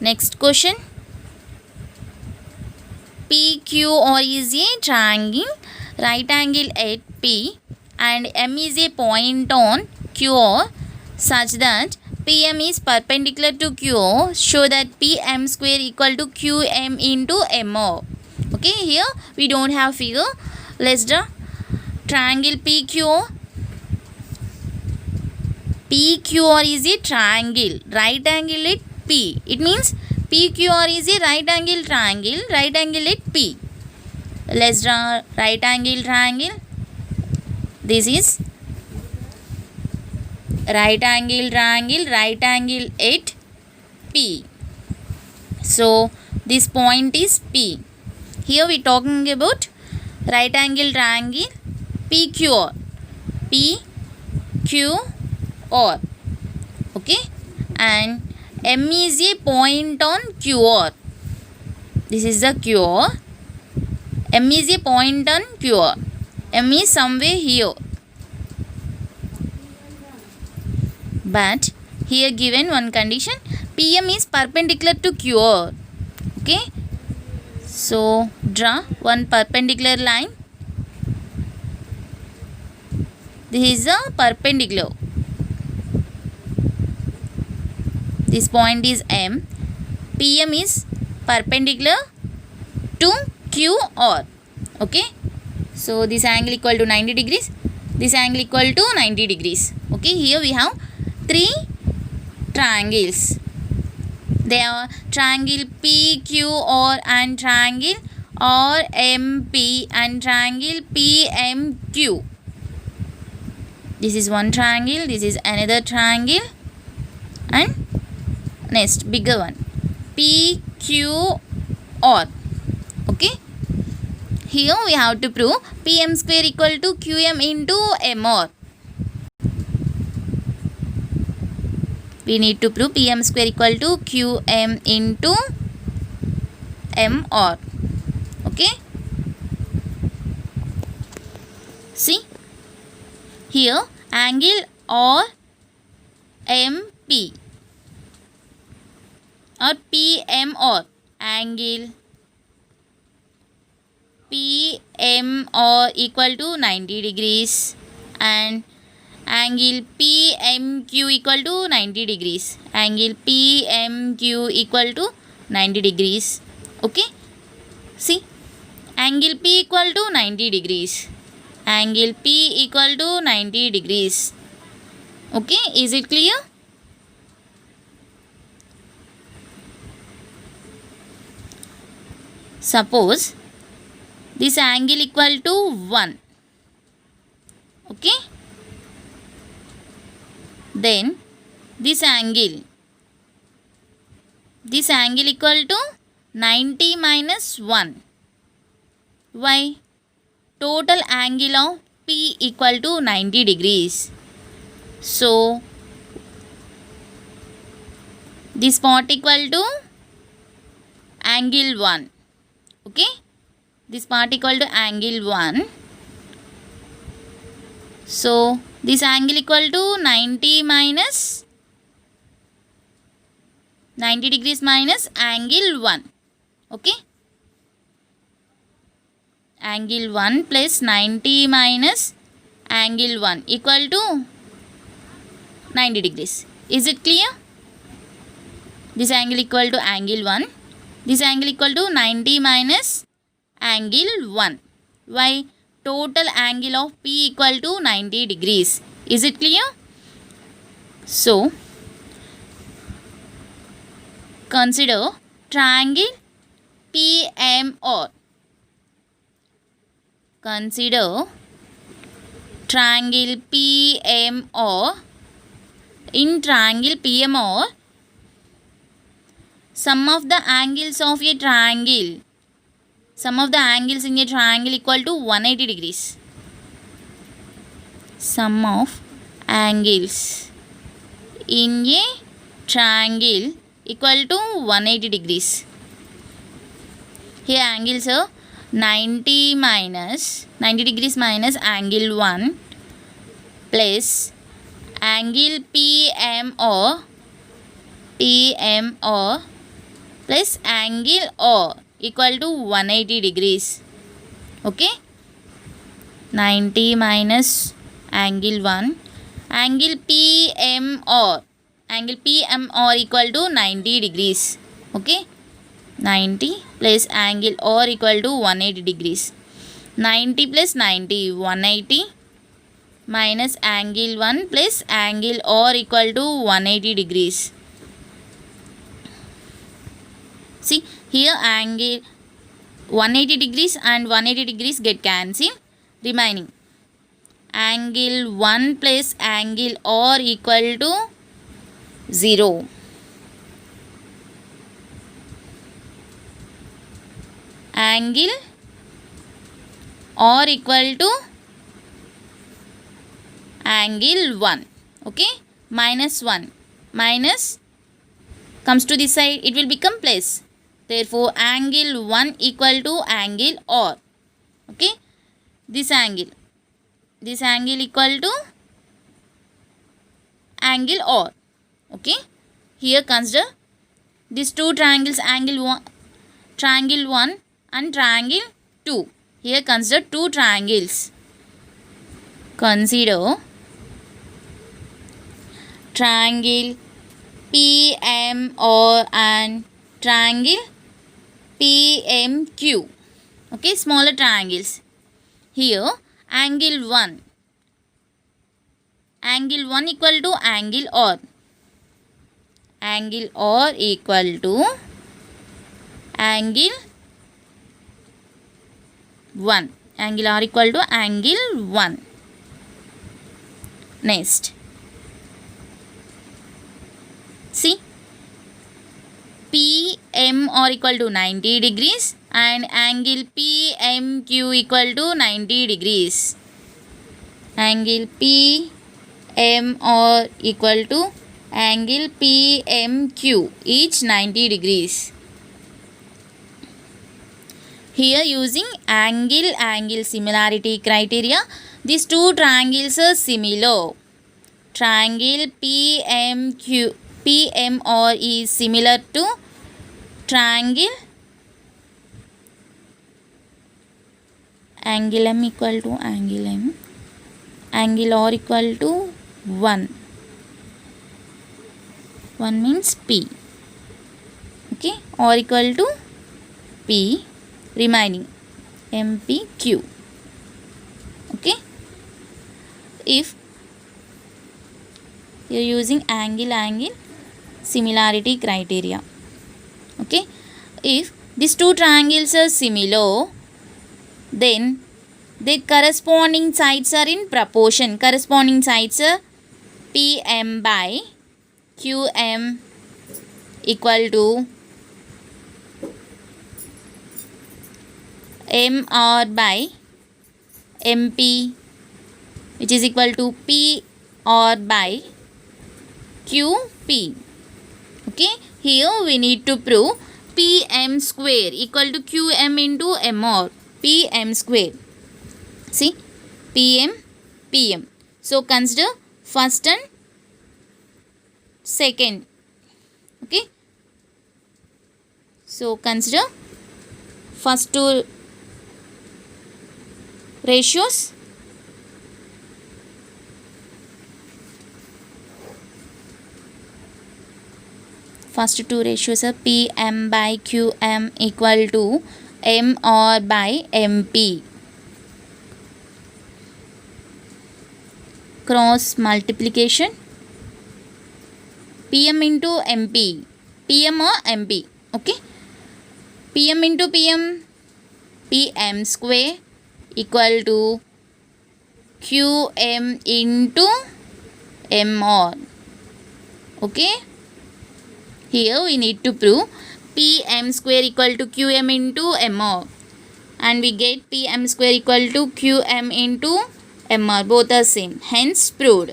Next question. PQR is a triangle, right angle at P, and M is a point on QR such that PM is perpendicular to QR. Show that PM square equal to QM into MO. Okay, here we don't have figure. Let's draw triangle PQR. PQR is a triangle, right angle at P. It means PQR is a right angle triangle, right angle at P. Let's draw right angle triangle. This is right angle triangle, right angle at P. So this point is P. Here we talking about right angle triangle PQR. PQR. Okay, and M is a point on QR. This is the QR. M is a point on QR. M is somewhere here. But here given one condition, PM is perpendicular to QR. Okay. So draw one perpendicular line. This is a perpendicular. This point is M. PM is perpendicular to QR. Okay. So this angle equal to 90 degrees. This angle equal to 90 degrees. Okay. Here we have three triangles. They are triangle PQR and triangle RMP and triangle PMQ. This is one triangle. This is another triangle. And next bigger one PQR. Okay, here we have to prove PM square equal to QM into MR. We need to prove PM square equal to QM into MR. Okay, see here angle RMP or PM or angle PM or equal to 90 degrees and angle PMQ equal to 90 degrees. Angle PMQ equal to 90 degrees. Okay, see angle P equal to 90 degrees. Angle P equal to 90 degrees. Okay, is it clear? Suppose this angle equal to 1. Okay. Then this angle equal to 90 minus 1. Why? Total angle of P equal to 90 degrees. So this part equal to angle 1. Okay, this part equal to angle 1. So this angle equal to 90 degrees minus angle 1. Okay, angle 1 plus 90 minus angle 1 equal to 90 degrees. Is it clear? This angle equal to angle 1. This angle equal to 90 minus angle 1. Why? Total angle of P equal to 90 degrees. Is it clear? So, consider triangle PMR. Consider triangle PMR. In triangle PMR, sum of the angles of a triangle. Sum of the angles in a triangle equal to 180 degrees. Sum of angles in a triangle equal to 180 degrees. Here angles are 90 degrees minus angle 1 plus angle PMR plus angle O equal to 180 degrees. Okay, 90 minus angle 1, angle PMR, angle PMR equal to 90 degrees. Okay, 90 plus angle R equal to 180 degrees. 90 plus 90, 180 minus angle 1 plus angle R equal to 180 degrees. See here, angle 180 degrees and 180 degrees get cancelled. Remaining angle 1 plus angle R equal to 0. Angle R equal to angle 1. Okay, minus 1, minus comes to this side, it will become plus. Therefore angle 1 equal to angle R. Okay, this angle equal to angle R. Okay, here consider these two triangles, triangle 1 and triangle 2. Here consider two triangles. Consider triangle PMR and triangle PMQ. Okay, smaller triangles. Here angle 1 equal to angle R. Angle R equal to angle 1. Angle R equal to angle 1. Next, see, PMR equal to 90 degrees and angle PMQ equal to 90 degrees. Angle PMR equal to angle PMQ, each 90 degrees. Here using angle similarity criteria, these two triangles are similar. Triangle PMR is similar to triangle angle M equal to angle M, angle R equal to 1. 1 means P. Okay, R equal to P, remaining MPQ. Okay, if you are using angle similarity criteria. Okay, if these two triangles are similar, then their corresponding sides are in proportion. Corresponding sides are PM by QM equal to MR by MP, which is equal to PR by QP. Okay, here we need to prove PM square equal to QM into MR. PM square. See, PM. So consider first and second. Okay, so consider first two ratios. First two ratios are PM by QM equal to MR by MP. Cross multiplication. PM into MP. PM or MP. Okay. PM into PM. PM square equal to QM into MR. Okay. Here we need to prove PM square equal to QM into MR. And we get PM square equal to QM into MR. Both are same. Hence proved.